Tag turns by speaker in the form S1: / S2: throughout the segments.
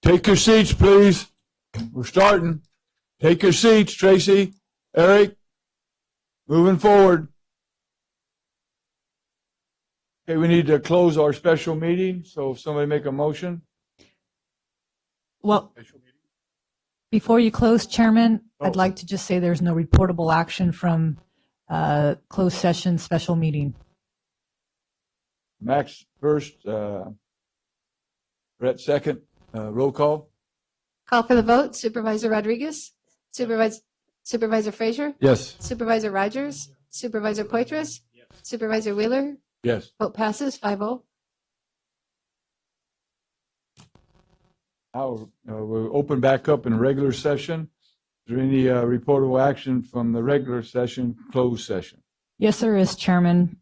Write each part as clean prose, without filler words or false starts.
S1: Take your seats, please. We're starting. Take your seats, Tracy, Eric. Moving forward. Okay, we need to close our special meeting, so if somebody make a motion.
S2: Well, before you close, Chairman, I'd like to just say there's no reportable action from closed session special meeting.
S1: Max first, Brett second, roll call.
S3: Call for the vote. Supervisor Rodriguez, Supervisor Frazier,
S1: Yes.
S3: Supervisor Rogers, Supervisor Poitras, Supervisor Wheeler.
S1: Yes.
S3: Vote passes 5-0.
S1: Now we'll open back up in regular session. Is there any reportable action from the regular session, closed session?
S2: Yes, there is, Chairman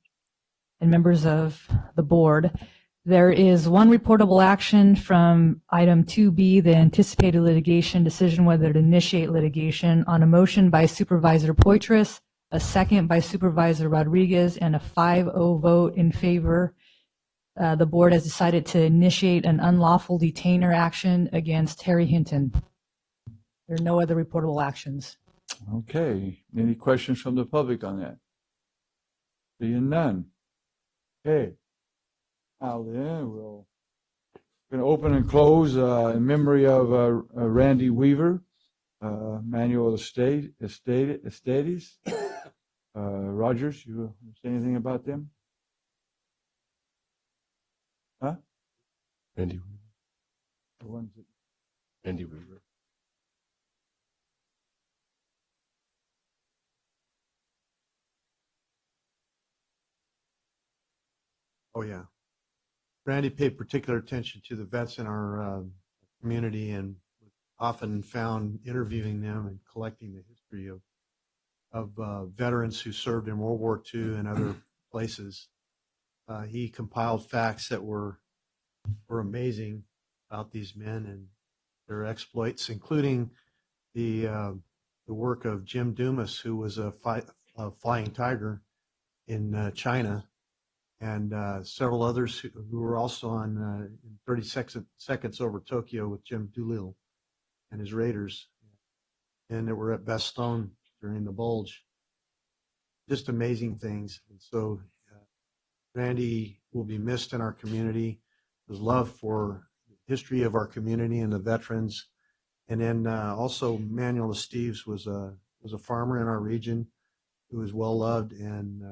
S2: and members of the board. There is one reportable action from item 2B, the anticipated litigation decision whether to initiate litigation on a motion by Supervisor Poitras, a second by Supervisor Rodriguez, and a 5-0 vote in favor. The board has decided to initiate an unlawful detainer action against Harry Hinton. There are no other reportable actions.
S1: Okay. Any questions from the public on that? Seeing none. Okay. Now then, we're going to open and close in memory of Randy Weaver, Manuel Estates. Rogers, you say anything about them? Huh?
S4: Randy Weaver.
S1: The ones that,
S4: Randy Weaver.
S5: Oh, yeah. Randy paid particular attention to the vets in our community and often found interviewing them and collecting the history of veterans who served in World War II and other places. He compiled facts that were amazing about these men and their exploits, including the work of Jim Dumas, who was a flying tiger in China, and several others who were also on in 30 Seconds Over Tokyo with Jim Doolittle and his Raiders, and that were at Bastogne during the Bulge. Just amazing things. And so Randy will be missed in our community. His love for the history of our community and the veterans. And then also Manuel Esteves was a farmer in our region who was well loved, and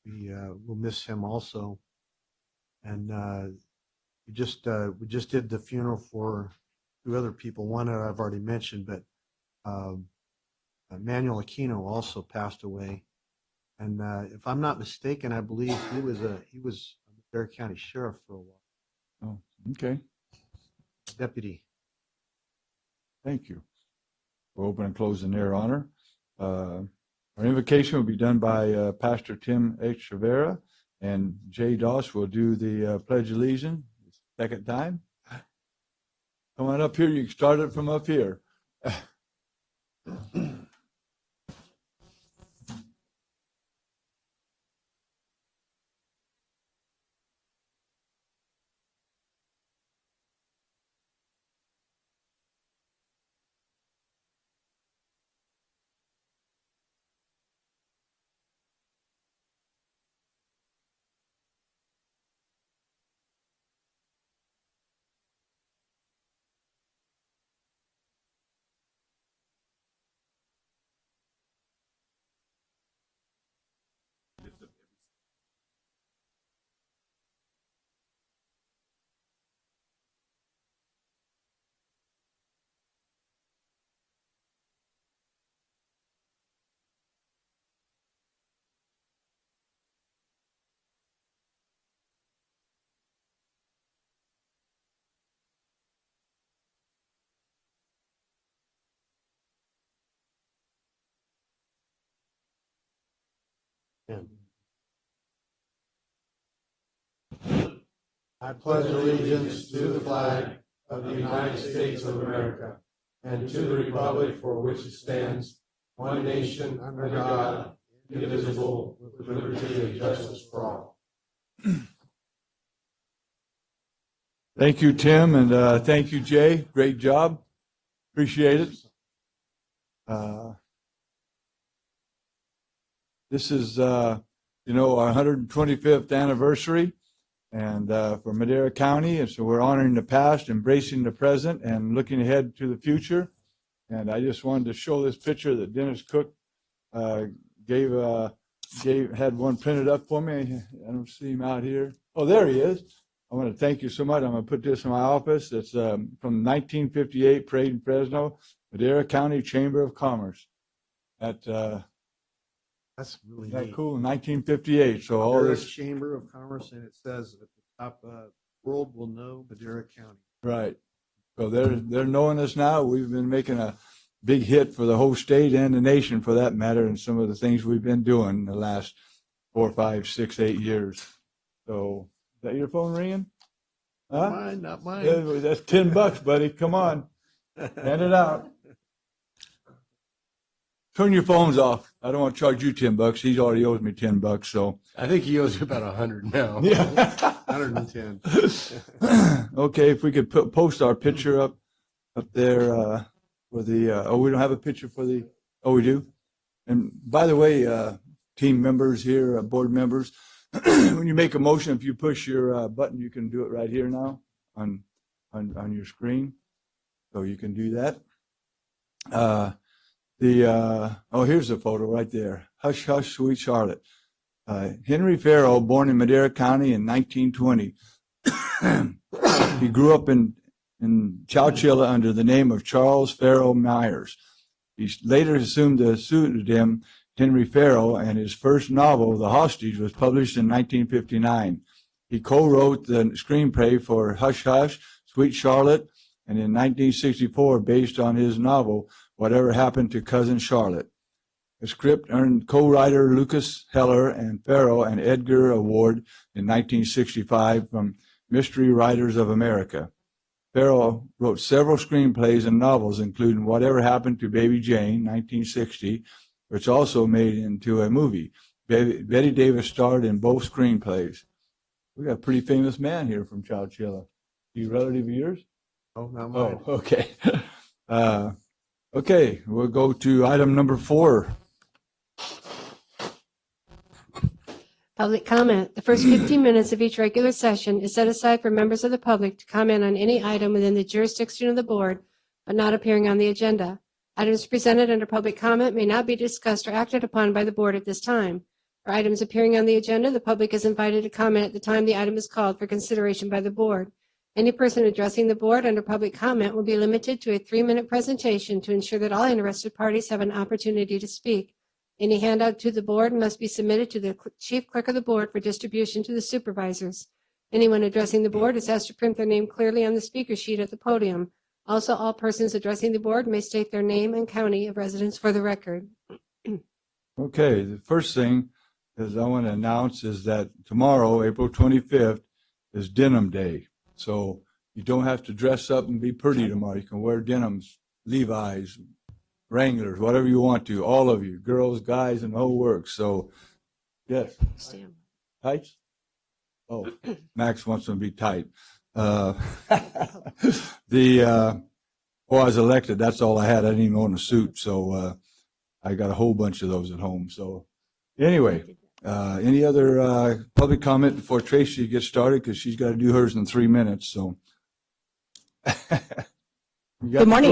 S5: we will miss him also. And we just did the funeral for two other people. One that I've already mentioned, but Manuel Aquino also passed away. And if I'm not mistaken, I believe he was a Bear County sheriff for a while.
S1: oh, okay.
S5: Deputy.
S1: Thank you. We'll open and close in their honor. Our invocation will be done by Pastor Tim H. Rivera, and Jay Doss will do the Pledge of Allegiance second time. Come on up here. You can start it from up here.
S6: I pledge allegiance to the flag of the United States of America and to the republic for which it stands, one nation under God, indivisible, with liberty and justice for all.
S1: Thank you, Tim, and thank you, Jay. Great job. Appreciate it. This is, our 125th anniversary, and for Madera County, and so we're honoring the past, embracing the present, and looking ahead to the future. And I just wanted to show this picture that Dennis Cook had one printed up for me. I don't see him out here. Oh, there he is. I want to thank you so much. I'm going to put this in my office. It's from 1958 parade in Fresno, Madera County Chamber of Commerce.
S5: That's really
S1: Isn't that
S5: neat.
S1: cool? 1958. So all
S5: Madera
S1: this,
S5: Chamber of Commerce, and it says at the top, world will know Madera County.
S1: right. So they're knowing us now. We've been making a big hit for the whole state and the nation, for that matter, and some of the things we've been doing the last 4, 5, 6, 8 years. So is that your phone ringing? Huh?
S5: Mine, not mine.
S1: Yeah, that's $10, buddy. Come on, hand it out. Turn your phones off. I don't want to charge you $10. He already owes me $10. So
S4: I think he owes you about 100 now.
S1: yeah.
S5: 110.
S1: Okay, if we could post our picture up there for the. We don't have a picture for the. Oh, we do. And by the way, team members here, board members, when you make a motion, if you push your button, you can do it right here now on your screen. So you can do that. Here's the photo right there. Hush, hush, sweet Charlotte. Henry Farrell, born in Madera County in 1920. He grew up in Chowchilla under the name of Charles Farrell Myers. He later assumed the pseudonym Henry Farrell, and his first novel, The Hostage, was published in 1959. He co-wrote the screenplay for Hush, Hush, Sweet Charlotte, and in 1964, based on his novel, Whatever Happened to Cousin Charlotte. The script earned co-writer Lucas Heller and Farrell an Edgar Award in 1965 from Mystery Writers of America. Farrell wrote several screenplays and novels, including Whatever Happened to Baby Jane, 1960, which also made into a movie. Betty Davis starred in both screenplays. We got a pretty famous man here from Chowchilla. You relative of yours?
S5: Oh, not mine.
S1: Oh, okay. Okay, we'll go to item number 4.
S3: Public comment. The first 15 minutes of each regular session is set aside for members of the public to comment on any item within the jurisdiction of the board, but not appearing on the agenda. Items presented under public comment may not be discussed or acted upon by the board at this time. For items appearing on the agenda, the public is invited to comment at the time the item is called for consideration by the board. Any person addressing the board under public comment will be limited to a 3-minute presentation to ensure that all interested parties have an opportunity to speak. Any handout to the board must be submitted to the chief clerk of the board for distribution to the supervisors. Anyone addressing the board is asked to print their name clearly on the speaker sheet at the podium. Also, all persons addressing the board may state their name and county of residence for the record.
S1: Okay, the first thing is I want to announce is that tomorrow, April 25th, is Denim Day. So you don't have to dress up and be pretty tomorrow. You can wear denims, Levi's, Wranglers, whatever you want to, all of you, girls, guys, and the whole works. So, yes. Tights? Oh, Max wants them to be tight. I was elected. That's all I had. I didn't even own a suit. So I got a whole bunch of those at home. So anyway, any other public comment before Tracy gets started? Because she's got to do hers in 3 minutes. So.
S7: Good morning.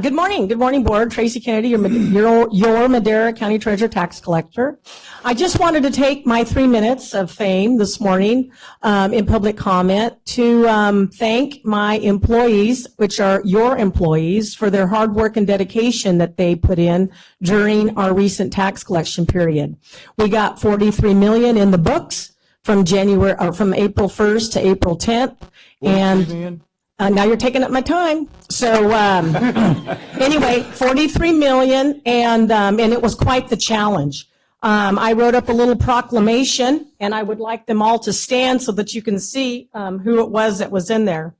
S7: Good morning. Good morning, Board. Tracy Kennedy, your Madera County Treasurer Tax Collector. I just wanted to take my 3 minutes of fame this morning in public comment to thank my employees, which are your employees, for their hard work and dedication that they put in during our recent tax collection period. We got $43 million in the books from April 1st to April 10th. And now you're taking up my time. So anyway, $43 million, and it was quite the challenge. I wrote up a little proclamation, and I would like them all to stand so that you can see who it was that was in there.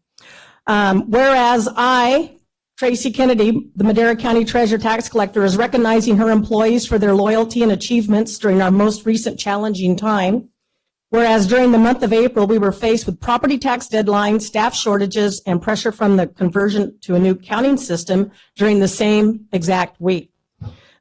S7: Whereas I, Tracy Kennedy, the Madera County Treasurer Tax Collector, is recognizing her employees for their loyalty and achievements during our most recent challenging time. Whereas during the month of April, we were faced with property tax deadlines, staff shortages, and pressure from the conversion to a new counting system during the same exact week.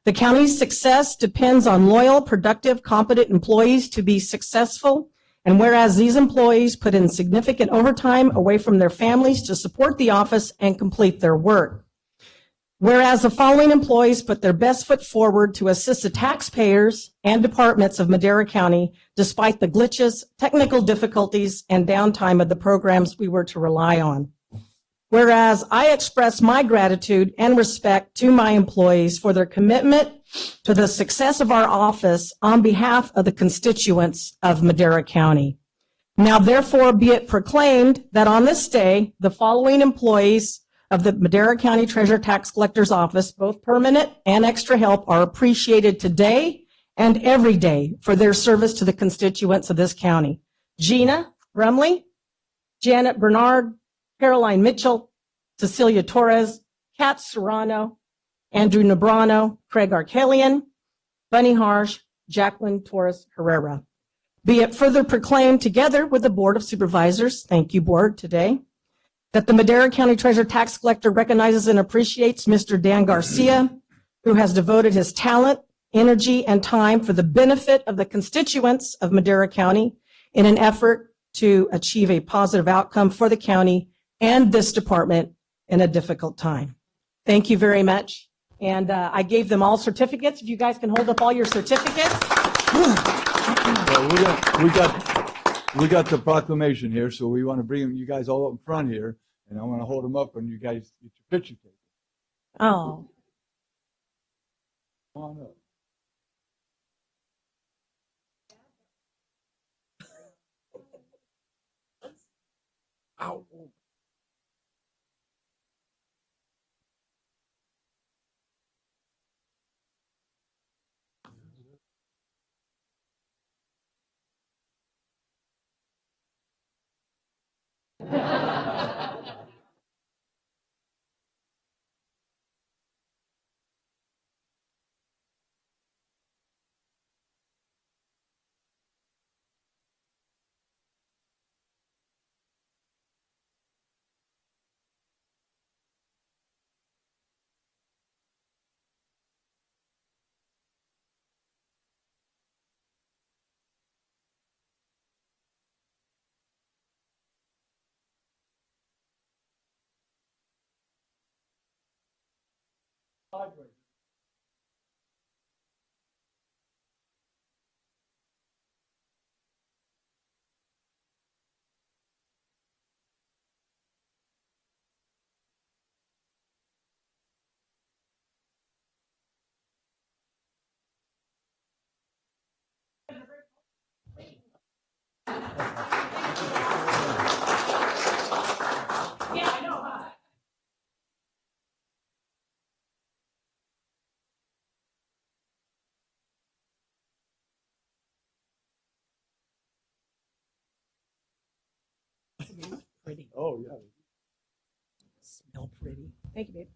S7: The county's success depends on loyal, productive, competent employees to be successful. And whereas these employees put in significant overtime away from their families to support the office and complete their work. Whereas the following employees put their best foot forward to assist the taxpayers and departments of Madera County despite the glitches, technical difficulties, and downtime of the programs we were to rely on. Whereas I express my gratitude and respect to my employees for their commitment to the success of our office on behalf of the constituents of Madera County. Now therefore be it proclaimed that on this day, the following employees of the Madera County Treasurer Tax Collector's Office, both permanent and extra help, are appreciated today and every day for their service to the constituents of this county. Gina Brumley, Janet Bernard, Caroline Mitchell, Cecilia Torres, Kat Serrano, Andrew Nebrano, Craig Arkelian, Bunny Harsh, Jacqueline Torres Herrera. Be it further proclaimed together with the Board of Supervisors, thank you, Board, today, that the Madera County Treasurer Tax Collector recognizes and appreciates Mr. Dan Garcia, who has devoted his talent, energy, and time for the benefit of the constituents of Madera County in an effort to achieve a positive outcome for the county and this department in a difficult time. Thank you very much. And I gave them all certificates. If you guys can hold up all your certificates.
S1: Well, we got the proclamation here, so we want to bring you guys all up in front here, and I want to hold them up and you guys get your picture taken.
S7: Oh,
S1: Come on up.
S4: Ow.
S7: pretty.
S1: Oh, yeah.
S7: Smell pretty. Thank you, babe.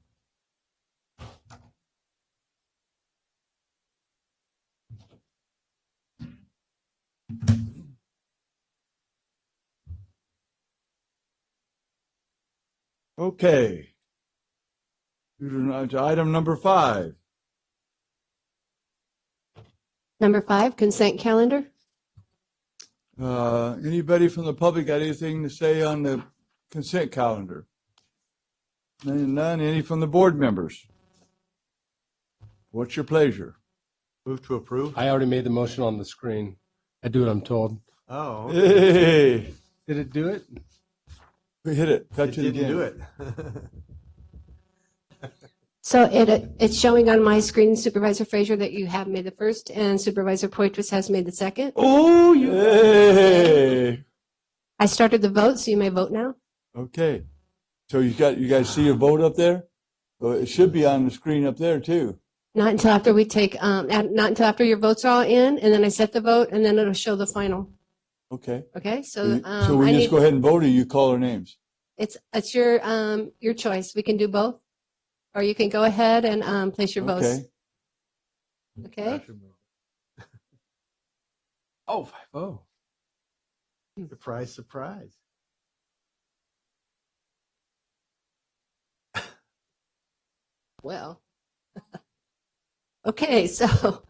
S1: Okay. To item number 5.
S3: Number 5, consent calendar.
S1: Anybody from the public got anything to say on the consent calendar? None. Any from the board members? What's your pleasure?
S5: Move to approve?
S4: I already made the motion on the screen. I do what I'm told.
S5: Oh, okay.
S1: Hey,
S4: Did it do it?
S1: we hit it. Cut
S5: It
S1: you
S5: didn't
S1: again.
S5: do it.
S3: So it's showing on my screen, Supervisor Frazier, that you have made the first, and Supervisor Poitras has made the second.
S1: Oh, hey.
S3: I started the vote, so you may vote now.
S1: Okay. So you guys see a vote up there? So it should be on the screen up there too.
S3: Not until after we take, not until after your votes are all in, and then I set the vote, and then it'll show the final.
S1: Okay.
S3: Okay, so
S1: So we
S3: I
S1: just
S3: need,
S1: go ahead and vote, or you call our names?
S3: it's your choice. We can do both, or you can go ahead and place your votes.
S1: Okay.
S3: Okay.
S4: Oh, 5-0.
S5: Surprise, surprise.
S3: Well, okay, so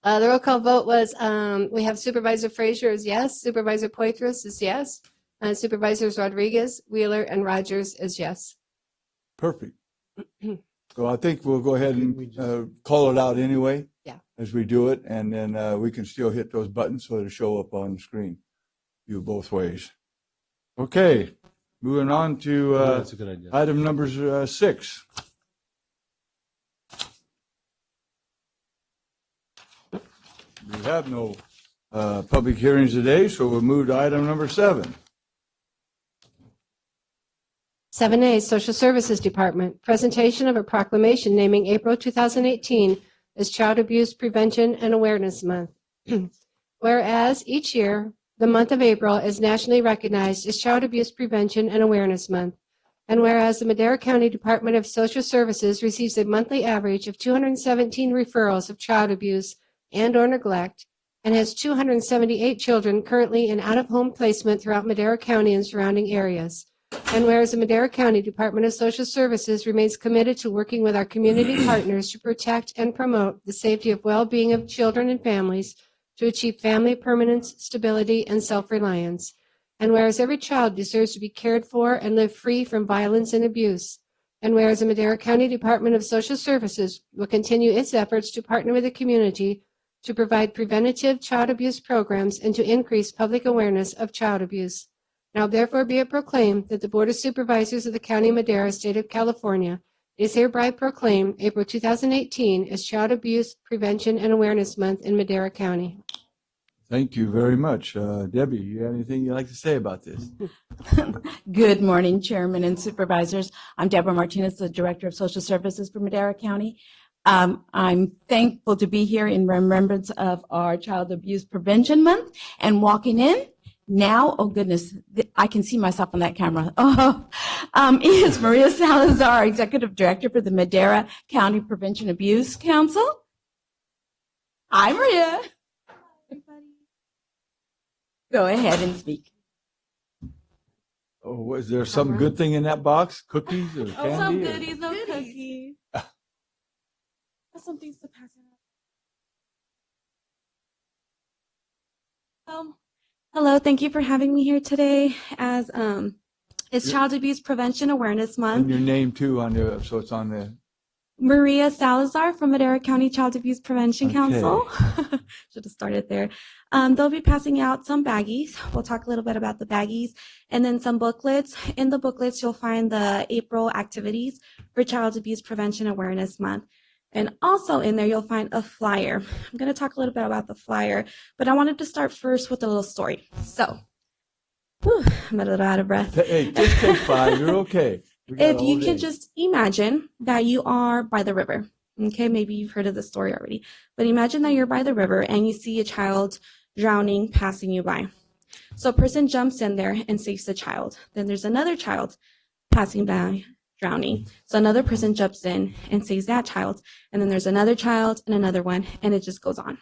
S3: the roll call vote was, we have Supervisor Frazier is yes, Supervisor Poitras is yes, and Supervisors Rodriguez, Wheeler, and Rogers is yes.
S1: Perfect. So I think we'll go ahead and call it out anyway.
S3: Yeah.
S1: As we do it, and then we can still hit those buttons so it'll show up on the screen. You both ways. Okay, moving on to
S4: That's a good idea.
S1: item number 6. We have no public hearings today, so we'll move to item number 7.
S3: 7A, Social Services Department, presentation of a proclamation naming April 2018 as Child Abuse Prevention and Awareness Month. Whereas each year, the month of April is nationally recognized as Child Abuse Prevention and Awareness Month. And whereas the Madera County Department of Social Services receives a monthly average of 217 referrals of child abuse and/or neglect, and has 278 children currently in out-of-home placement throughout Madera County and surrounding areas. And whereas the Madera County Department of Social Services remains committed to working with our community partners to protect and promote the safety of well-being of children and families to achieve family permanence, stability, and self-reliance. And whereas every child deserves to be cared for and live free from violence and abuse. And whereas the Madera County Department of Social Services will continue its efforts to partner with the community to provide preventative child abuse programs and to increase public awareness of child abuse. Now therefore be it proclaimed that the Board of Supervisors of the County of Madera, State of California, is hereby proclaimed April 2018 as Child Abuse Prevention and Awareness Month in Madera County.
S1: Thank you very much. Debbie, you have anything you'd like to say about this?
S8: Good morning, Chairman and Supervisors. I'm Deborah Martinez, the Director of Social Services for Madera County. I'm thankful to be here in remembrance of our Child Abuse Prevention Month and walking in. Now, oh goodness, I can see myself on that camera. Is Maria Salazar, our Executive Director for the Madera County Prevention Abuse Council. Hi, Maria. Go ahead and speak.
S1: Oh, was there some good thing in that box? Cookies or candy?
S8: Oh, some
S1: or-
S8: goodies, no cookies. That's some things to pass out.
S9: Hello, thank you for having me here today as it's Child Abuse Prevention Awareness
S1: And
S9: Month.
S1: your name too on the, so it's on the,
S9: Maria Salazar from Madera County Child Abuse Prevention
S1: Okay.
S9: Council. Should have started there. They'll be passing out some baggies. We'll talk a little bit about the baggies and then some booklets. In the booklets, you'll find the April activities for Child Abuse Prevention Awareness Month. And also in there, you'll find a flyer. I'm going to talk a little bit about the flyer, but I wanted to start first with a little story. So, I'm a little out of breath.
S1: hey, just take 5. You're okay. We got
S9: If
S1: all
S9: you
S1: day.
S9: can just imagine that you are by the river. Okay, maybe you've heard of the story already, but imagine that you're by the river and you see a child drowning passing you by. So a person jumps in there and saves the child. Then there's another child passing by, drowning. So another person jumps in and saves that child. And then there's another child and another one, and it just goes on.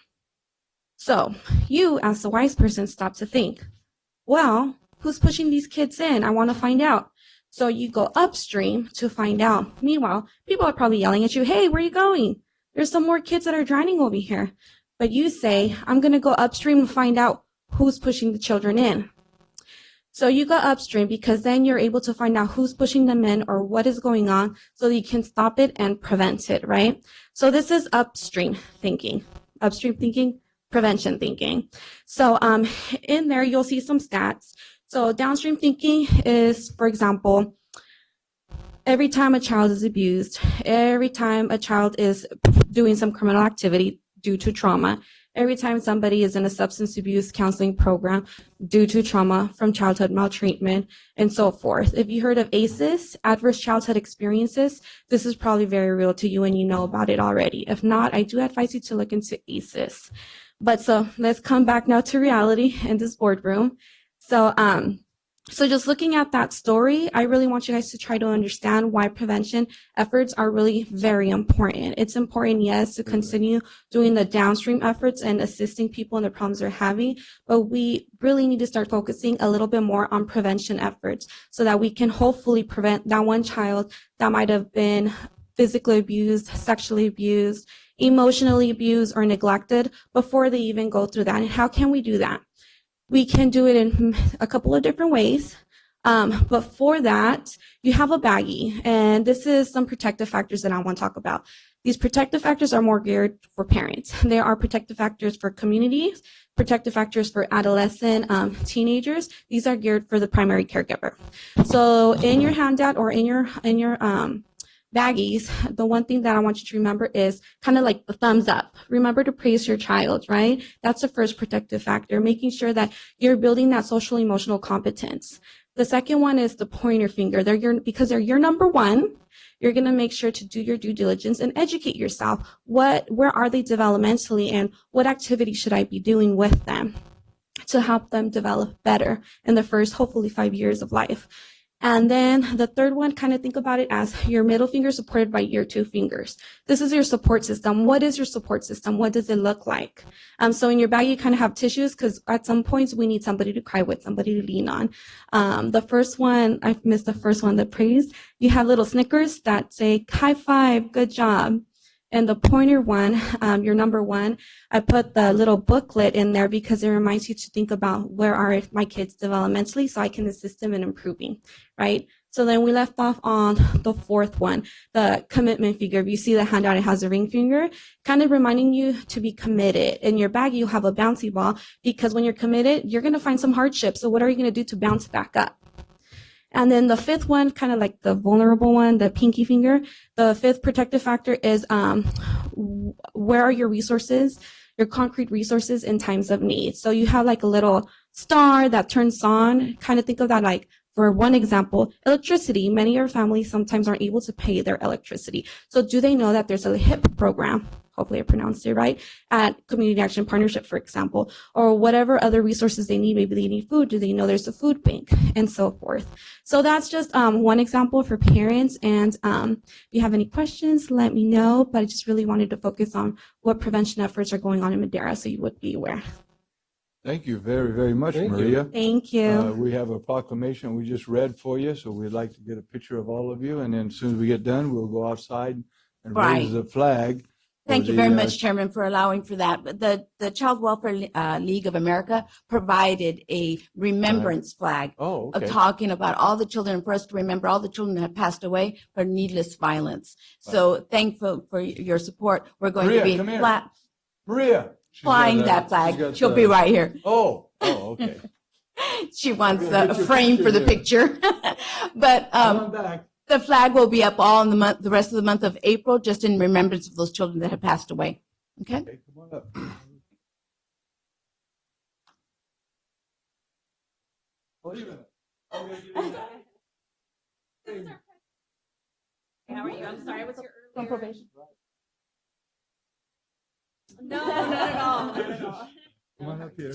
S9: So you, as the wise person, stop to think, well, who's pushing these kids in? I want to find out. So you go upstream to find out. Meanwhile, people are probably yelling at you, hey, where are you going? There's some more kids that are drowning over here. But you say, I'm going to go upstream and find out who's pushing the children in. So you go upstream because then you're able to find out who's pushing them in or what is going on so that you can stop it and prevent it, right? So this is upstream thinking, prevention thinking. So in there, you'll see some stats. So downstream thinking is, for example, every time a child is abused, every time a child is doing some criminal activity due to trauma, every time somebody is in a substance abuse counseling program due to trauma from childhood maltreatment and so forth. If you heard of ACEs, adverse childhood experiences, this is probably very real to you and you know about it already. If not, I do advise you to look into ACEs. But so let's come back now to reality in this boardroom. So So just looking at that story, I really want you guys to try to understand why prevention efforts are really very important. It's important, yes, to continue doing the downstream efforts and assisting people in the problems they're having, but we really need to start focusing a little bit more on prevention efforts so that we can hopefully prevent that one child that might have been physically abused, sexually abused, emotionally abused, or neglected before they even go through that. And how can we do that? We can do it in a couple of different ways. But for that, you have a baggie, and this is some protective factors that I want to talk about. These protective factors are more geared for parents. There are protective factors for communities, protective factors for adolescent teenagers. These are geared for the primary caregiver. So in your handout or in your baggies, the one thing that I want you to remember is kind of like the thumbs up. Remember to praise your child, right? That's the first protective factor, making sure that you're building that social emotional competence. The second one is the pointer finger. Because they're your number one, you're going to make sure to do your due diligence and educate yourself. Where are they developmentally, and what activity should I be doing with them to help them develop better in the first, hopefully, 5 years of life? And then the third one, kind of think about it as your middle finger supported by your two fingers. This is your support system. What is your support system? What does it look like? So in your bag, you kind of have tissues because at some points we need somebody to cry with, somebody to lean on. The first one, I missed the first one, the praise. You have little Snickers that say, high five, good job. And the pointer one, your number one, I put the little booklet in there because it reminds you to think about where are my kids developmentally so I can assist them in improving, right? So then we left off on the fourth one, the commitment figure. If you see the handout, it has a ring finger, kind of reminding you to be committed. In your bag, you have a bouncy ball because when you're committed, you're going to find some hardship. So what are you going to do to bounce back up? And then the fifth one, kind of like the vulnerable one, the pinky finger, the fifth protective factor is where are your resources, your concrete resources in times of need. So you have like a little star that turns on. Kind of think of that like, for one example, electricity. Many of your families sometimes aren't able to pay their electricity. So do they know that there's a HIP program? Hopefully I pronounced it right, at Community Action Partnership, for example, or whatever other resources they need. Maybe they need food. Do they know there's a food bank, and so forth? So that's just one example for parents. And if you have any questions, let me know. But I just really wanted to focus on what prevention efforts are going on in Madera so you would be aware.
S1: Thank you very, very much,
S4: Thank you.
S1: Maria.
S9: Thank you.
S1: We have a proclamation we just read for you, so we'd like to get a picture of all of you. And then as soon as we get done, we'll go outside and
S8: Right.
S1: raise the flag.
S8: Thank you very much, Chairman, for allowing for that. But the Child Welfare League of America provided a remembrance flag
S1: Oh,
S8: of
S1: okay.
S8: talking about all the children, for us to remember all the children that have passed away for needless violence. So thankful for your support. We're going
S1: Maria,
S8: to be
S1: come here. Maria. She's
S8: flying
S1: got,
S8: that
S1: she's
S8: flag.
S1: got
S8: She'll
S1: the-
S8: be right here.
S1: Oh, okay.
S8: She wants
S1: We're gonna
S8: a
S1: get your
S8: frame for the
S1: picture
S8: picture. But
S1: Come on back.
S8: the flag will be up all in the rest of the month of April, just in remembrance of those children that have passed away. Okay?
S1: Okay, come on up. Wait a minute.
S8: How are you? I'm sorry, I was here earlier. On probation.
S9: No, not at all. Not at all.
S1: Come on up here.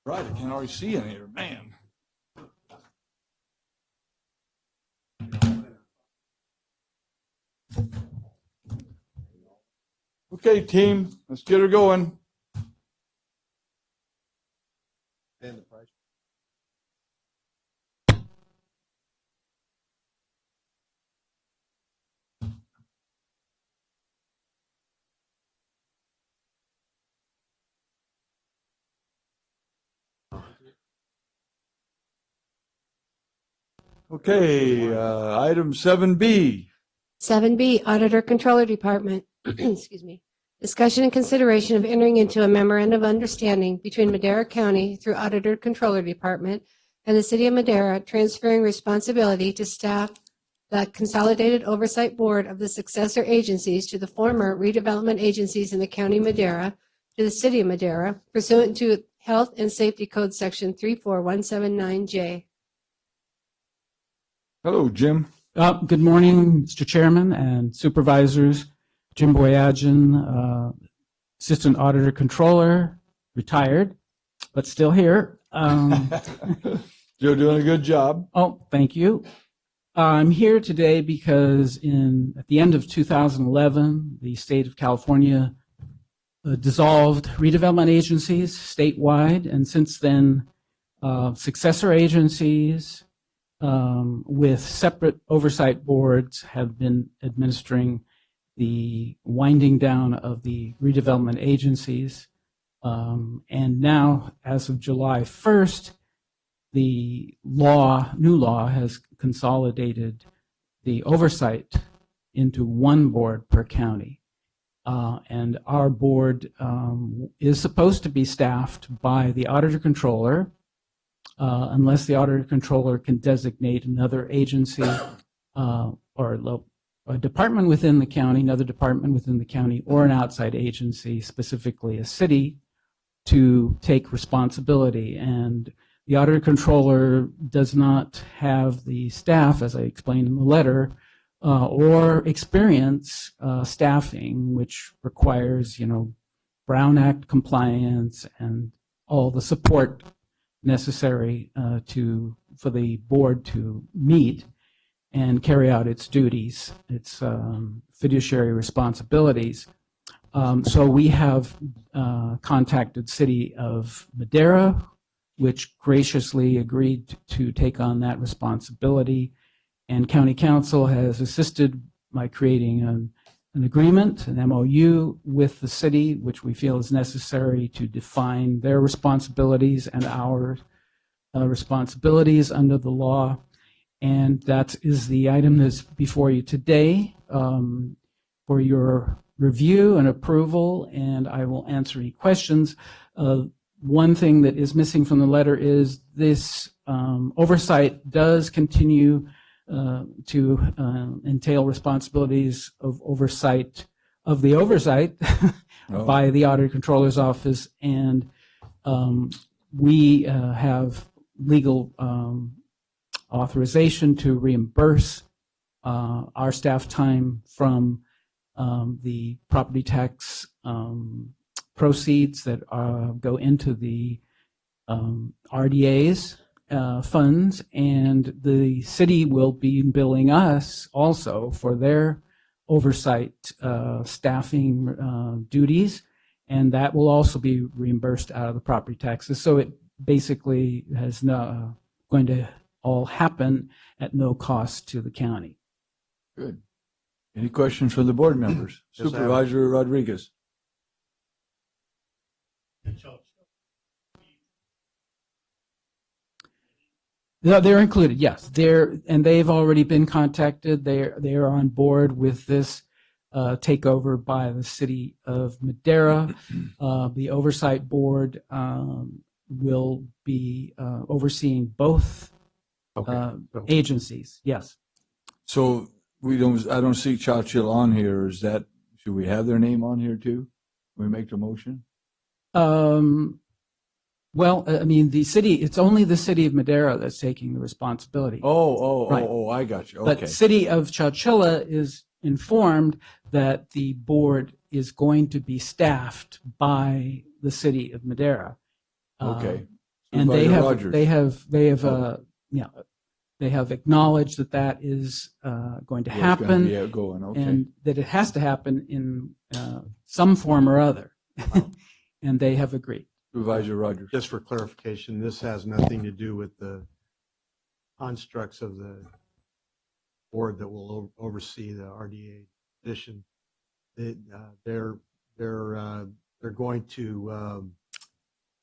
S1: Right, I can't already see in here, man. Okay, team, let's get her going.
S5: And the price.
S1: Okay, item 7B.
S3: 7B, Auditor Controller Department. Excuse me. Discussion and consideration of entering into a memorandum of understanding between Madera County through Auditor Controller Department and the City of Madera, transferring responsibility to staff the Consolidated Oversight Board of the successor agencies to the former redevelopment agencies in the County of Madera to the City of Madera pursuant to Health and Safety Code Section 34179J.
S1: Hello, Jim.
S10: Good morning, Mr. Chairman and Supervisors. Jim Boyadjian, Assistant Auditor Controller, retired, but still here.
S1: You're doing a good job.
S10: Oh, thank you. I'm here today because at the end of 2011, the state of California dissolved redevelopment agencies statewide, and since then, successor agencies with separate oversight boards have been administering the winding down of the redevelopment agencies. And now, as of July 1st, the new law has consolidated the oversight into one board per county. And our board is supposed to be staffed by the auditor controller, unless the auditor controller can designate another agency or a department within the county, another department within the county, or an outside agency, specifically a city, to take responsibility. And the auditor controller does not have the staff, as I explained in the letter, or experience staffing, which requires, Brown Act compliance and all the support necessary for the board to meet and carry out its duties, its fiduciary responsibilities. So we have contacted City of Madera, which graciously agreed to take on that responsibility. And County Council has assisted by creating an agreement, an MOU with the city, which we feel is necessary to define their responsibilities and our responsibilities under the law. And that is the item that's before you today for your review and approval, and I will answer any questions. One thing that is missing from the letter is this oversight does continue to entail responsibilities of oversight of the oversight by the Auditor Controller's Office, and we have legal authorization to reimburse our staff time from the property tax proceeds that go into the RDA's funds, and the city will be billing us also for their oversight staffing duties, and that will also be reimbursed out of the property taxes. So it basically has going to all happen at no cost to the county.
S1: Good. Any questions from the board members?
S5: Yes, I have.
S1: Supervisor Rodriguez.
S10: They're included, yes. They've already been contacted. They are on board with this takeover by the City of Madera. The oversight board will be overseeing both agencies. Yes.
S1: So I don't see Chowchilla on here. Should we have their name on here too? Can we make the motion?
S10: Well, I mean, it's only the City of Madera that's taking the responsibility.
S1: Oh, I got you. Okay.
S10: But City of Chowchilla is informed that the board is going to be staffed by the City of Madera.
S1: Okay.
S10: And
S1: Supervisor Rogers.
S10: they have acknowledged that that is going to
S1: What's gonna
S10: happen,
S1: be going, okay.
S10: and that it has to happen in some form or other. And they have agreed.
S1: Supervisor Rogers.
S5: Just for clarification, this has nothing to do with the constructs of the board that will oversee the RDA position. They're going to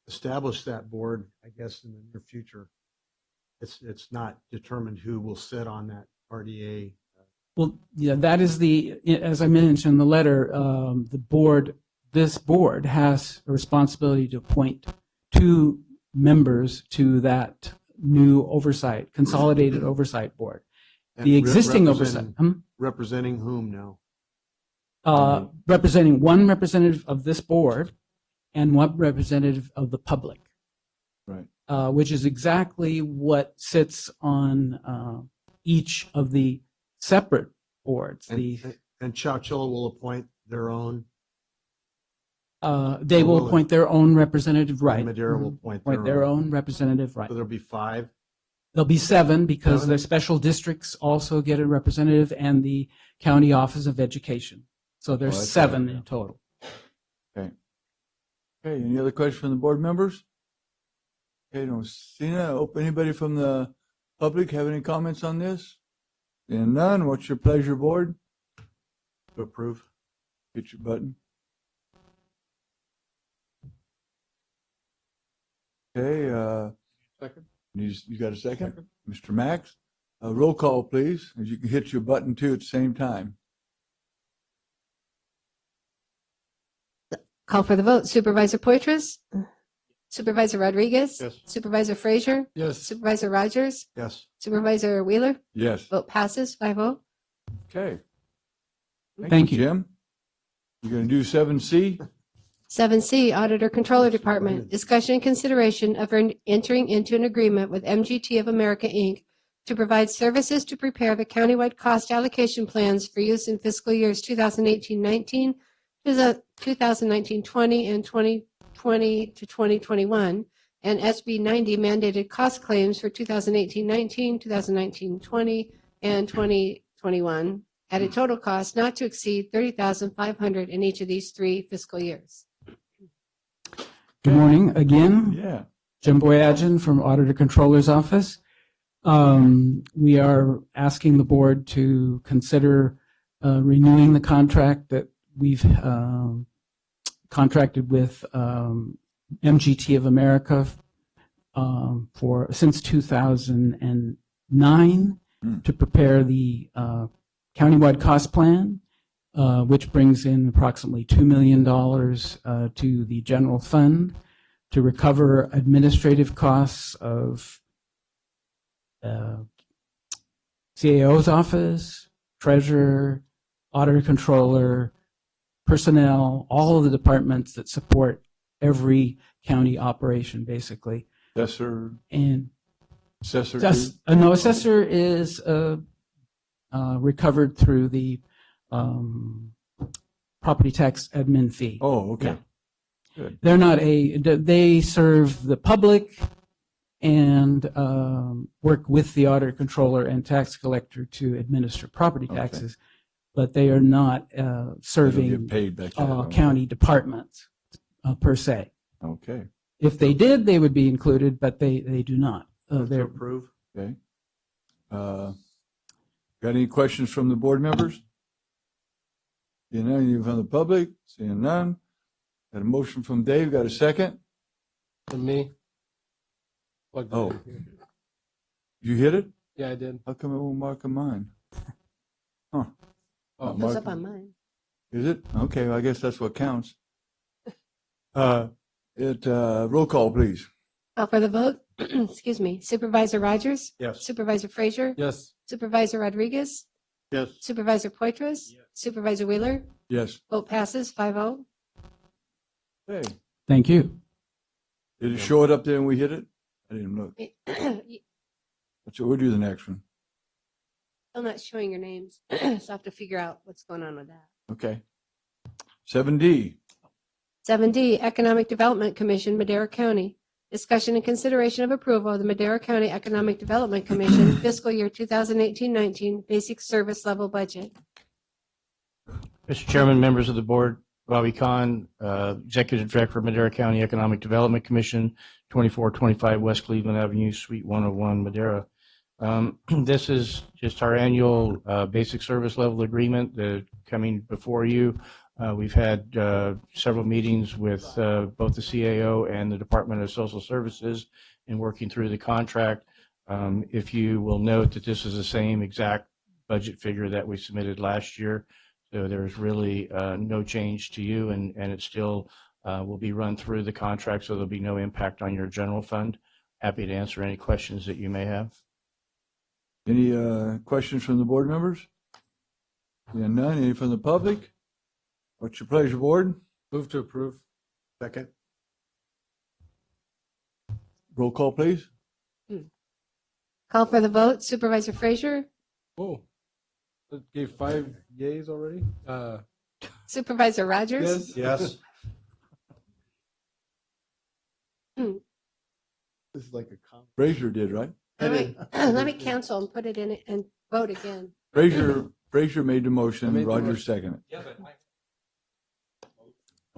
S5: establish that board, I guess, in the near future. It's not determined who will sit on that RDA.
S10: Well, yeah, that is as I mentioned in the letter, this board has a responsibility to appoint 2 members to that new consolidated oversight board.
S5: And
S10: The existing oversight,
S5: representing whom now?
S10: representing one representative of this board and one representative of the public.
S1: Right.
S10: Which is exactly what sits on each of the separate boards.
S5: And Chowchilla will appoint their own.
S10: They will appoint their own representative, right?
S5: And Madera will appoint
S10: their own representative, right?
S5: So there'll be 5.
S10: There'll be 7 because
S5: 7?
S10: the special districts also get a representative and the county office of education. So there's
S1: that's
S10: 7
S1: right.
S10: in total.
S1: Okay. Okay, any other questions from the board members? Okay, don't see none. Anybody from the public have any comments on this? Seeing none, what's your pleasure, board?
S5: To approve.
S1: Hit your button. Okay,
S4: Second.
S1: you got a second? Mr. Max? Roll call, please, as you can hit your button too at the same time.
S3: Call for the vote. Supervisor Poitras? Supervisor Rodriguez?
S5: Yes.
S3: Supervisor Frazier?
S4: Yes.
S3: Supervisor Rogers?
S5: Yes.
S3: Supervisor Wheeler?
S1: Yes.
S3: Vote passes 5-0.
S1: Okay.
S10: Thank you.
S1: Jim. You're going to do 7C?
S3: 7C, Auditor Controller Department, discussion and consideration of entering into an agreement with MGT of America, Inc. to provide services to prepare the countywide cost allocation plans for use in fiscal years 2018-19, 2019-20, and 2020 to 2021, and SB 90 mandated cost claims for 2018-19, 2019-20, and 2021 at a total cost not to exceed $30,500 in each of these 3 fiscal years.
S10: Good morning again.
S1: Yeah.
S10: Jim Boyadjian from Auditor Controller's Office. We are asking the board to consider renewing the contract that we've contracted with MGT of America since 2009 to prepare the countywide cost plan, which brings in approximately $2 million to the general fund to recover administrative costs of CAO's office, treasurer, auditor controller, personnel, all of the departments that support every county operation, basically.
S1: Assessor,
S10: And
S1: assessor.
S10: no, assessor is recovered through the property tax admin fee.
S1: Oh, okay.
S10: Yeah.
S1: Good.
S10: They're not they serve the public and work with the auditor controller and tax collector to administer property
S1: Okay.
S10: taxes, but they are not
S1: They don't
S10: serving
S1: get paid back then.
S10: county departments per se.
S1: Okay.
S10: If they did, they would be included, but they do not.
S5: To
S10: They're
S5: approve.
S1: Okay. Got any questions from the board members? Seeing none, any from the public? Seeing none. Got a motion from Dave, got a second?
S4: From me. Plugged it
S1: Oh.
S4: in here.
S1: You hit it?
S4: Yeah, I did.
S1: How come it won't mark on mine? Huh.
S4: Oh,
S1: Not
S3: Goes
S1: marking.
S3: up on mine.
S1: Is it? Okay, well, I guess that's what counts. Roll call, please.
S3: Call for the vote. Excuse me. Supervisor Rogers?
S5: Yes.
S3: Supervisor Frazier?
S4: yes.
S3: Supervisor Rodriguez?
S5: Yes.
S3: Supervisor Poitras? Supervisor Wheeler?
S1: Yes.
S3: Vote passes 5-0.
S1: Okay.
S10: Thank you.
S1: Did it show it up there and we hit it? I didn't look. So we'll do the next one.
S3: I'm not showing your names, so I have to figure out what's going on with that.
S1: Okay. 7D.
S3: 7D, Economic Development Commission, Madera County. Discussion and consideration of approval of the Madera County Economic Development Commission fiscal year 2018-19 basic service level budget.
S11: Mr. Chairman, members of the board, Bobby Kahn, Executive Director of Madera County Economic Development Commission, 2425 West Cleveland Avenue, Suite 101, Madera. This is just our annual basic service level agreement coming before you. We've had several meetings with both the CAO and the Department of Social Services in working through the contract. If you will note that this is the same exact budget figure that we submitted last year. So there's really no change to you, and it still will be run through the contract, so there'll be no impact on your general fund. Happy to answer any questions that you may have.
S1: Any questions from the board members? Yeah, none. Any from the public? What's your pleasure, board?
S4: Move to approve.
S5: Second?
S1: Roll call, please.
S3: Call for the vote. Supervisor Frazier,
S4: Oh, that gave 5 yays already?
S3: Supervisor Rogers,
S4: Yes.
S5: This is like a comment.
S1: Frazier did, right?
S3: Let me cancel and put it in it and vote again.
S1: Frazier made the motion,
S4: I made the
S1: Roger
S4: motion.
S1: seconded.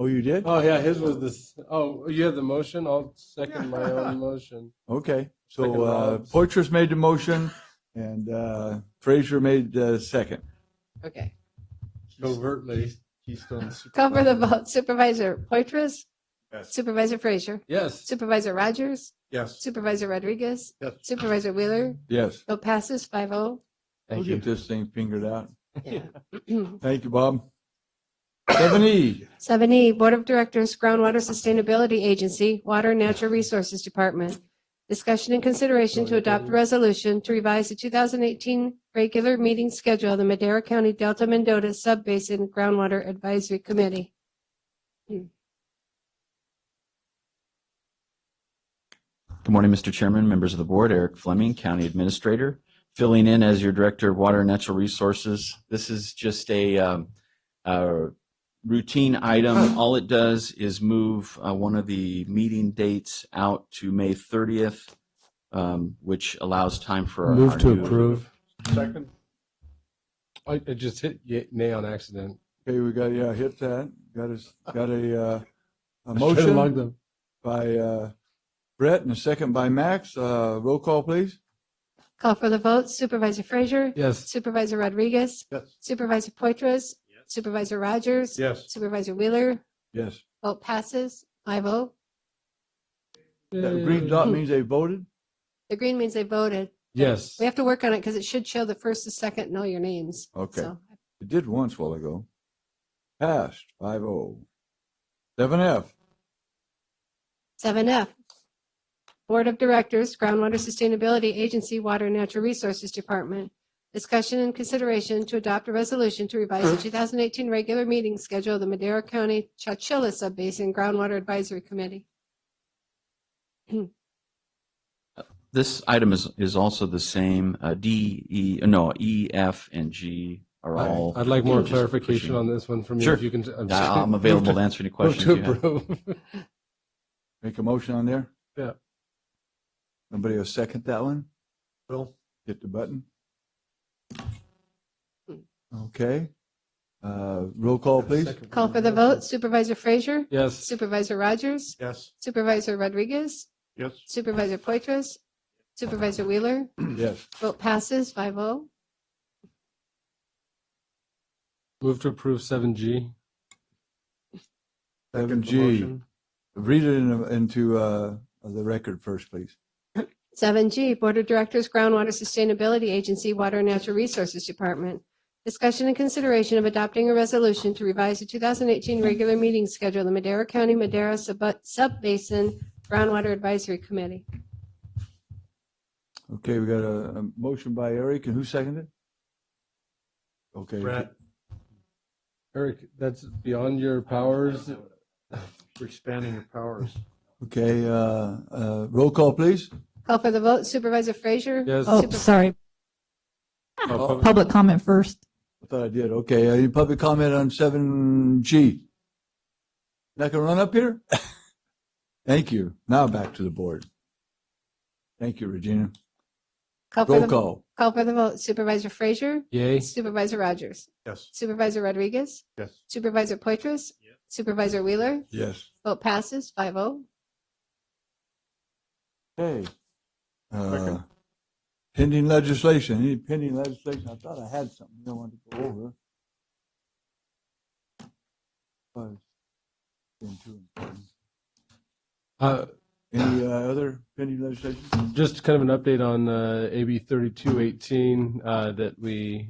S1: Oh, you did?
S4: Oh, yeah, his was this. Oh, you have the motion? I'll second my own motion.
S1: Okay,
S4: Second
S1: so
S4: Rob's.
S1: Poitras made the motion and Frazier made the second.
S3: Okay.
S4: Covertly.
S5: Keystone.
S3: Call for the vote. Supervisor Poitras,
S5: Yes.
S3: Supervisor Frazier,
S4: Yes.
S3: Supervisor Rogers,
S5: Yes.
S3: Supervisor Rodriguez,
S5: Yes.
S3: Supervisor Wheeler.
S1: Yes.
S3: Vote passes 5-0.
S1: We'll
S11: Thank you.
S1: get this thing fingered out.
S3: Yeah.
S1: Thank you, Bob. 7E,
S3: 7E, Board of Directors, Groundwater Sustainability Agency, Water and Natural Resources Department. Discussion and consideration to adopt a resolution to revise the 2018 regular meeting schedule of the Madera County Delta Mendota Subbasin Groundwater Advisory Committee.
S12: Good morning, Mr. Chairman, members of the board. Eric Fleming, County Administrator, filling in as your Director of Water and Natural Resources. This is just a routine item. All it does is move one of the meeting dates out to May 30th, which allows time for
S4: Move
S12: our
S4: to
S12: new-
S4: approve.
S5: Second?
S4: I just hit nay on accident.
S1: okay, we got, yeah, hit that. Got a
S4: Try to log
S1: motion
S4: them.
S1: by Brett and a second by Max. Roll call, please.
S3: Call for the vote. Supervisor Frazier,
S4: Yes.
S3: Supervisor Rodriguez,
S5: Yes.
S3: Supervisor Poitras, Supervisor Rogers,
S5: Yes.
S3: Supervisor Wheeler.
S1: Yes.
S3: Vote passes 5-0.
S1: That green dot means they voted?
S3: The green means they voted.
S4: Yes.
S3: We have to work on it because it should show the first, the second, and all your names.
S1: Okay.
S3: So,
S1: It did once a while ago. Passed, 5-0. 7F,
S3: 7F, Board of Directors, Groundwater Sustainability Agency, Water and Natural Resources Department. Discussion and consideration to adopt a resolution to revise the 2018 regular meeting schedule of the Madera County Chowchilla Subbasin Groundwater Advisory Committee.
S12: This item is also the same. E, F, and G are all.
S4: I'd like more
S12: just
S4: clarification
S12: pushing.
S4: on this one from you.
S12: Sure.
S4: If you can.
S12: I'm available to answer any questions
S4: Move
S12: you
S4: to
S12: have.
S4: approve.
S1: make a motion on there?
S4: Yeah.
S1: Nobody will second that one?
S5: Bill?
S1: Hit the button. Okay. Roll call, please.
S3: Call for the vote. Supervisor Frazier,
S4: Yes.
S3: Supervisor Rogers,
S5: Yes.
S3: Supervisor Rodriguez,
S5: Yes.
S3: Supervisor Poitras, Supervisor Wheeler.
S1: Yes.
S3: Vote passes 5-0.
S4: Move to approve 7G.
S5: Second
S1: 7G.
S5: motion.
S1: Read it into the record first, please.
S3: 7G, Board of Directors, Groundwater Sustainability Agency, Water and Natural Resources Department. Discussion and consideration of adopting a resolution to revise the 2018 regular meeting schedule of the Madera County Madera Subbasin Groundwater Advisory Committee.
S1: Okay, we got a motion by Eric, and who seconded? Okay.
S5: Brett?
S4: Eric, that's beyond your powers.
S5: We're expanding your powers.
S1: Okay, roll call, please.
S3: Call for the vote. Supervisor Frazier.
S4: Yes.
S2: Oh, sorry. Public comment first.
S1: I thought I did. Okay, any public comment on 7G? Not gonna run up here? Thank you. Now back to the board. Thank you, Regina.
S3: Call for
S1: Roll
S3: the,
S1: call.
S3: call for the vote. Supervisor Frazier?
S4: Yay.
S3: Supervisor Rogers?
S5: Yes.
S3: Supervisor Rodriguez?
S5: Yes.
S3: Supervisor Poitras? Supervisor Wheeler?
S1: Yes.
S3: Vote passes 5-0.
S1: Okay.
S5: Second.
S1: Pending legislation. Any pending legislation? I thought I had something I wanted to go over. But it's been too important. Any other pending legislation?
S4: Just kind of an update on AB 3218 that we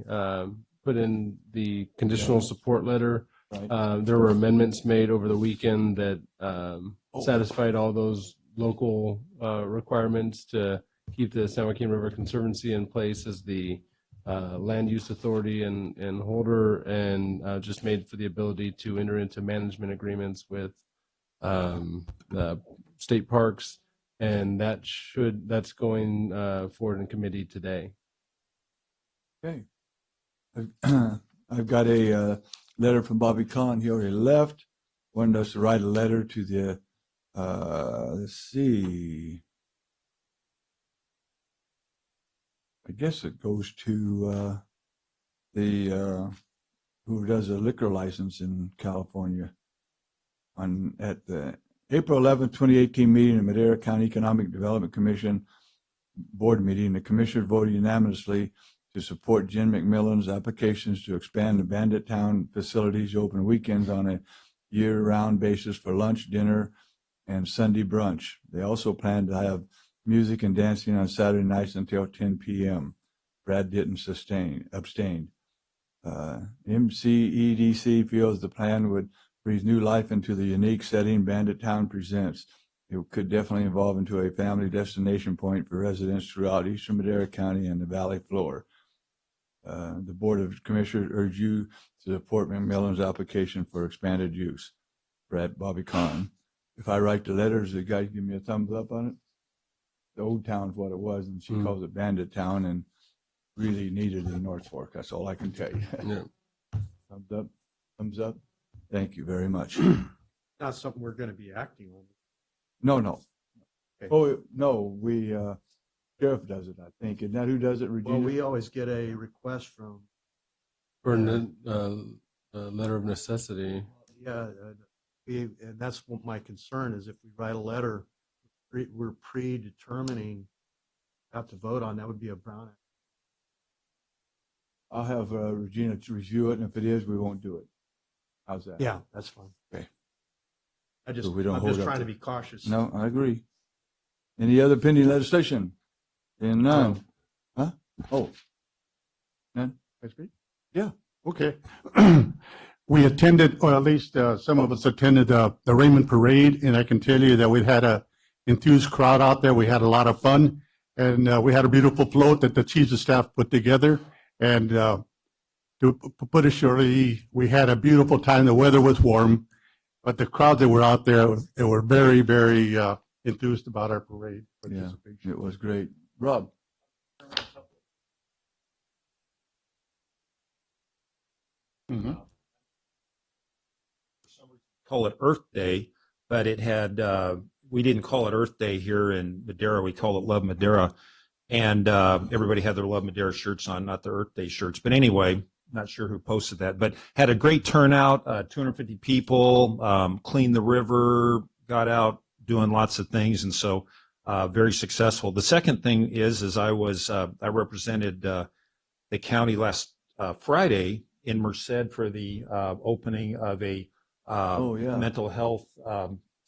S4: put in the conditional support letter.
S1: Right.
S4: There were amendments made over the weekend that satisfied all those local requirements to keep the San Joaquin River Conservancy in place as the land use authority and holder, and just made for the ability to enter into management agreements with the state parks, and that's going forward in committee today.
S1: Okay. I've got a letter from Bobby Kahn. He already left. Wanted us to write a letter to the, let's see. I guess it goes to the who does a liquor license in California. At the April 11th, 2018 meeting, the Madera County Economic Development Commission board meeting, the commissioners voted unanimously to support Jen McMillan's applications to expand the Bandit Town facilities to open weekends on a year-round basis for lunch, dinner, and Sunday brunch. They also plan to have music and dancing on Saturday nights until 10 p.m. Brad didn't abstain. MCEDC feels the plan would breathe new life into the unique setting Bandit Town presents. It could definitely evolve into a family destination point for residents throughout eastern Madera County and the valley floor. The Board of Commissioners urge you to support McMillan's application for expanded use. Brad, Bobby Kahn. If I write the letters, the guy give me a thumbs up on it. The old town's what it was, and she calls it Bandit Town, and really needed in North Fork. That's all I can tell you.
S4: Yeah.
S1: Thumbs up. Thumbs up. Thank you very much.
S5: Not something we're going to be acting on.
S1: No.
S5: Okay.
S1: Oh, no, we, sheriff does it, I think. Isn't that who does it, Regina?
S5: Well, we always get a request from,
S4: For a letter of necessity.
S5: and that's what my concern is. If we write a letter, we're predetermining have to vote on, that would be a Brown Act.
S1: I'll have Regina to review it, and if it is, we won't do it. How's that?
S5: Yeah, that's fine.
S1: Okay.
S5: I'm
S1: So
S5: just
S1: we don't hold up
S5: trying
S1: to-
S5: to be cautious.
S1: No, I agree. Any other pending legislation? And none. Huh? Oh. None? That's great. Yeah.
S6: Okay. We attended, or at least some of us attended the Raymond Parade, and I can tell you that we had a enthused crowd out there. We had a lot of fun, and we had a beautiful float that the chiefs of staff put together. And to put it shortly, we had a beautiful time. The weather was warm, but the crowds that were out there, they were very, very enthused about our parade participation.
S1: It was great. Rob?
S13: Call it Earth Day, but it had, we didn't call it Earth Day here in Madera. We call it Love Madera. And everybody had their Love Madera shirts on, not the Earth Day shirts. But anyway, not sure who posted that, but had a great turnout, 250 people, cleaned the river, got out doing lots of things. And so very successful. The second thing is I represented the county last Friday in Merced for the opening of a mental health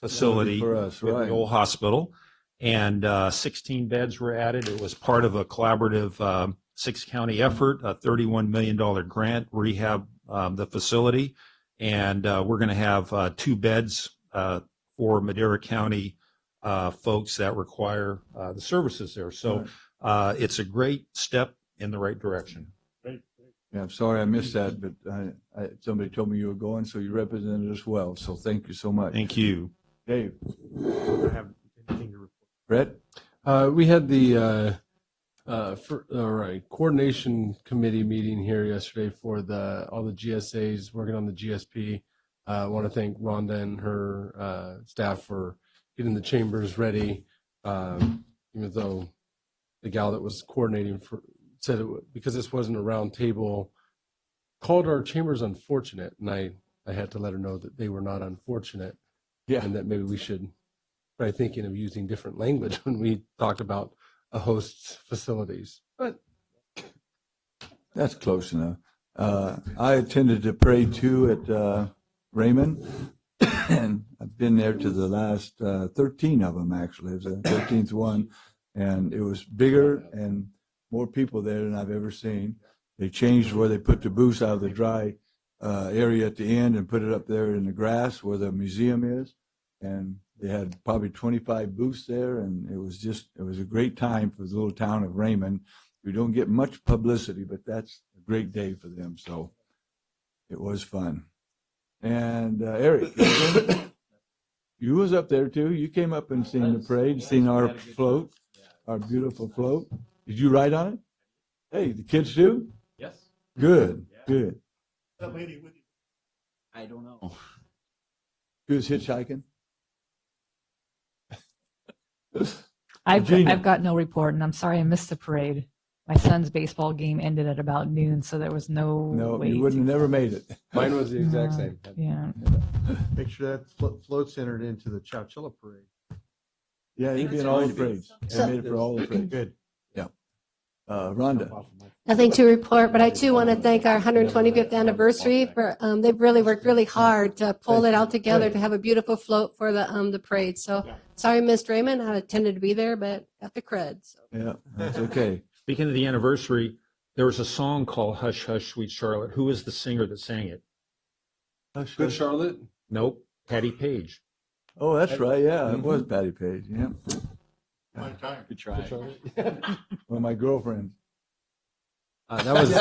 S13: facility
S1: for us,
S13: with
S1: right.
S13: the old hospital. And 16 beds were added. It was part of a collaborative six-county effort, a $31 million grant, rehab the facility. And we're going to have 2 beds for Madera County folks that require the services there. So it's a great step in the right direction.
S1: Yeah, I'm sorry I missed that, but somebody told me you were going, so you represented us well. So thank you so much.
S13: Thank you.
S1: Dave?
S5: I have anything to report.
S1: Brett?
S4: We had the coordination committee meeting here yesterday for all the GSAs working on the GSP. I want to thank Rhonda and her staff for getting the chambers ready, even though the gal that was coordinating said because this wasn't a round table, called our chambers unfortunate, and I had to let her know that they were not unfortunate, and that maybe we should try thinking of using different language when we talked about a host's facilities. But
S1: That's close enough. I attended the parade too at Raymond, and I've been there to the last 13 of them, actually. It was the 13th one, and it was bigger and more people there than I've ever seen. They changed where they put the booths out of the dry area at the end and put it up there in the grass where the museum is. And they had probably 25 booths there, and it was a great time for the little town of Raymond. We don't get much publicity, but that's a great day for them. So it was fun. And Eric, you was up there too. You came up and seen the parade, seen our float, our beautiful float. Did you ride on it? Hey, the kids too?
S12: Yes.
S1: Good, good.
S5: That lady with you.
S12: I don't know.
S1: Who was hitchhiking?
S2: I've
S1: Virginia.
S2: got no report, and I'm sorry I missed the parade. My son's baseball game ended at about noon, so there was no
S1: No,
S2: wait.
S1: you wouldn't have never made it.
S4: mine was the exact same.
S2: Yeah.
S5: Make sure that float's entered into the Chowchilla parade.
S1: Yeah, you'd be in all the parades. They made it for all the parades.
S5: Good.
S1: Yeah. Rhonda.
S3: Nothing to report, but I too want to thank our 125th anniversary for, they've really worked really hard to pull it all together to have a beautiful float for the parade. So sorry, missed Raymond. I intended to be there, but got the creds. So.
S1: Yeah, that's okay.
S13: Speaking of the anniversary, there was a song called Hush, Hush, Sweet Charlotte. Who was the singer that sang it?
S4: Good Charlotte?
S13: Nope, Patty Page.
S1: Oh, that's right. Yeah, it was Patty Page. Yeah.
S5: My time.
S12: Good try.
S1: One of my girlfriends.
S4: That was.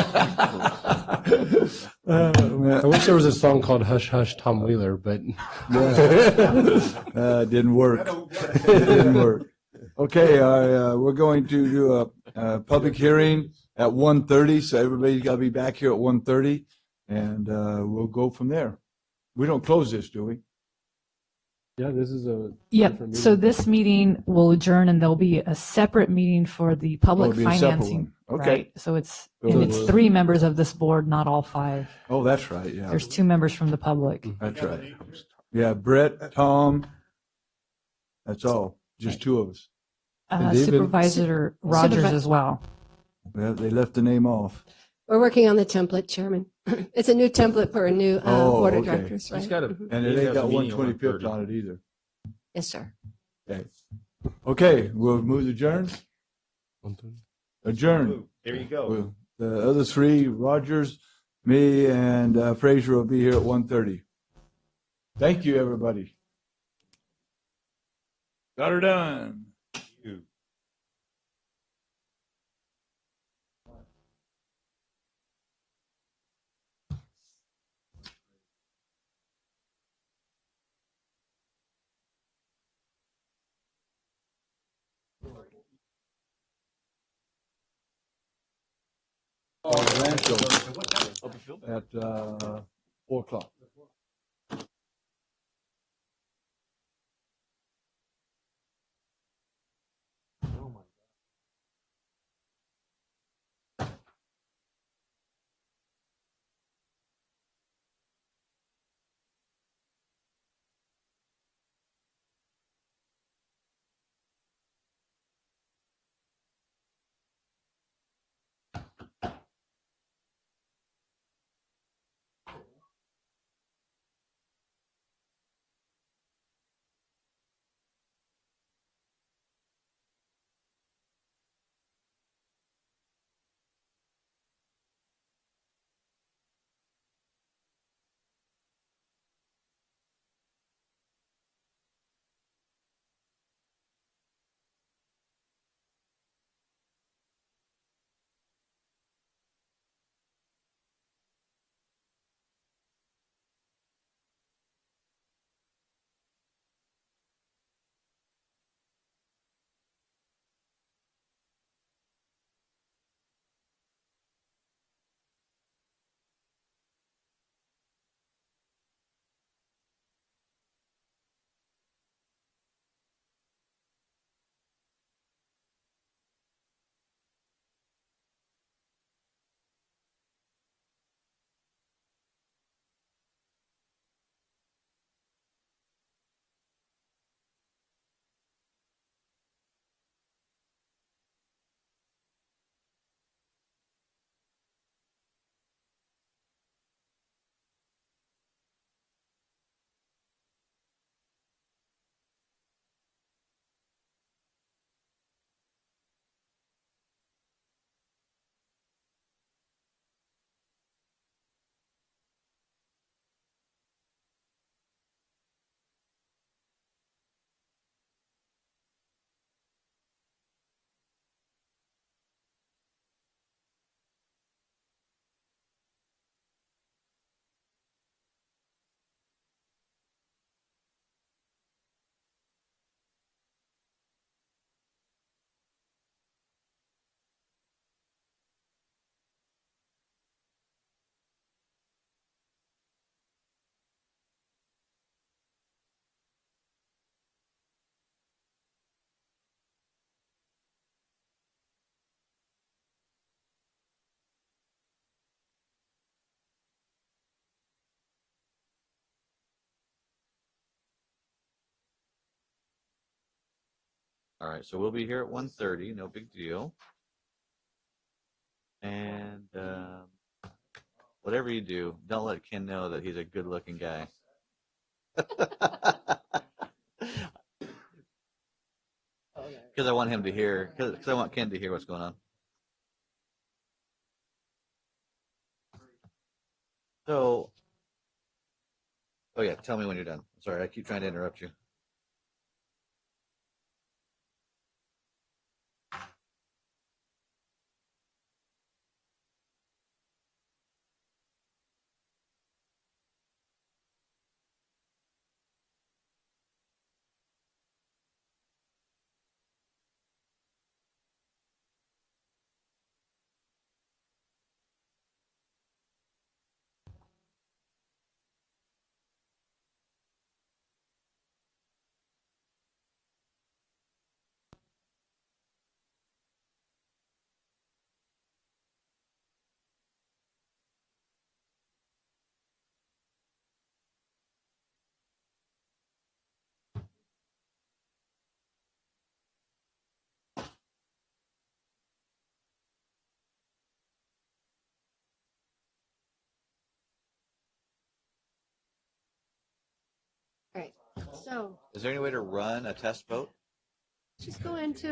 S4: I wish there was a song called Hush Hush Tom Wheeler, but
S1: It didn't work. It didn't work. Okay, we're going to do a public hearing at 1:30, so everybody's got to be back here at 1:30, and we'll go from there. We don't close this, do we?
S4: yeah, this is a.
S2: Yep.
S4: different
S2: So
S4: meeting.
S2: this meeting will adjourn, and there'll be a separate meeting for the public
S1: it'll be a separate
S2: financing.
S1: one. Okay.
S2: Right? So it's
S1: So
S2: it's
S1: we'll-
S2: 3 members of this board, not all 5.
S1: Oh, that's right. Yeah,
S2: There's 2 members from the public.
S1: that's right. Yeah, Brett, Tom. That's all. Just 2 of us.
S4: And David-
S2: Supervisor Rogers as well.
S1: Well, they left the name off.
S3: We're working on the template, Chairman. It's a new template for a new board of
S1: okay.
S3: directors, right?
S13: He's got a.
S1: And
S13: he
S1: it ain't
S13: has a
S1: got
S13: meeting at
S1: 125th
S13: 1:30.
S1: on it either.
S3: Yes, sir.
S1: Okay. Okay, we'll move adjourn. Adjourn.
S13: There you go.
S1: Well, the other 3, Rogers, me, and Frazier will be here at 1:30. Thank you, everybody. Got her done. Rancho at 4:00.
S14: All right, so we'll be here at 1:30, no big deal. And whatever you do, don't let Ken know that he's a good-looking guy. Because I want him to hear, because I want Ken to hear what's going on. So, oh yeah, tell me when you're done. Sorry, I keep trying to interrupt you.
S3: All right, so
S14: Is there any way to run a test vote?
S3: just go into,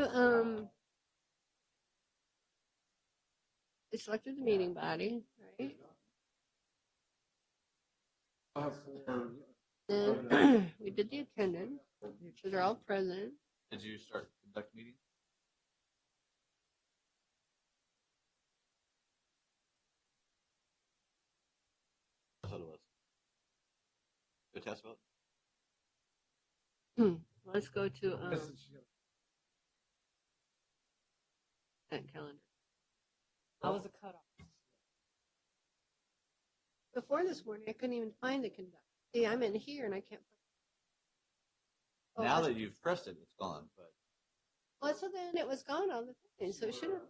S3: they selected the meeting body, right? Then we did the attendance, so they're all present.
S14: Did you start conduct meeting? That's what it was. Do a test vote?
S3: Let's go to, that calendar.
S2: That was a cutoff.
S3: Before this morning, I couldn't even find the conduct. See, I'm in here and I can't.
S14: Now that you've pressed it, it's gone. But
S3: Well, so then it was gone on the thing, so it should have.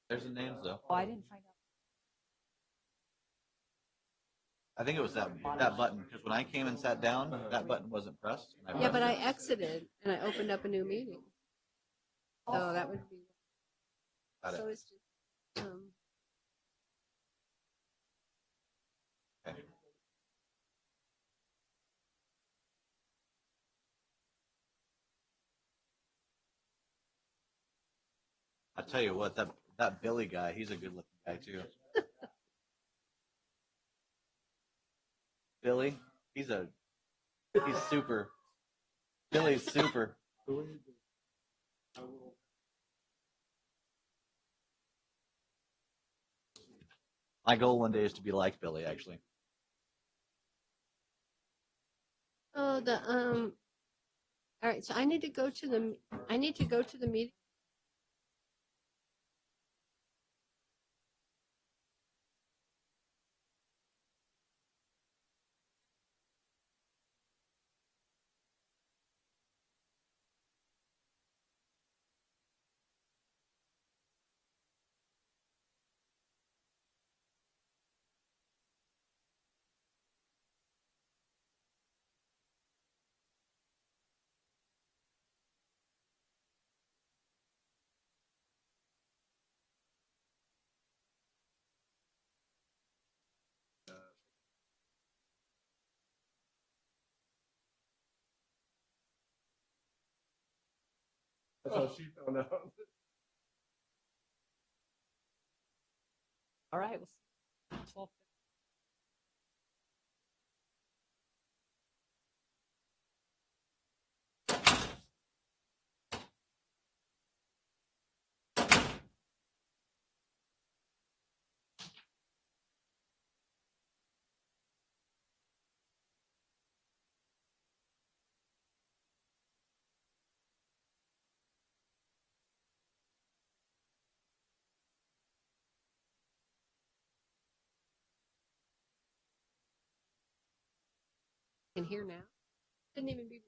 S14: there's the names though.
S2: Oh, I didn't find out.
S14: I think it was that button because when I came and sat down, that button wasn't pressed. And
S3: Yeah,
S14: pressed
S3: but
S14: it.
S3: I exited and I opened up a new meeting. So that would be.
S14: Got it.
S3: So it's just,
S14: Okay. I tell you what, that Billy guy, he's a good-looking guy too. Billy, he's super. Billy's super. My goal one day is to be like Billy, actually.
S3: oh, all right, so I need to go to the meeting.
S4: That's how she found out.
S2: All right. 12.
S3: In here now. Didn't even be.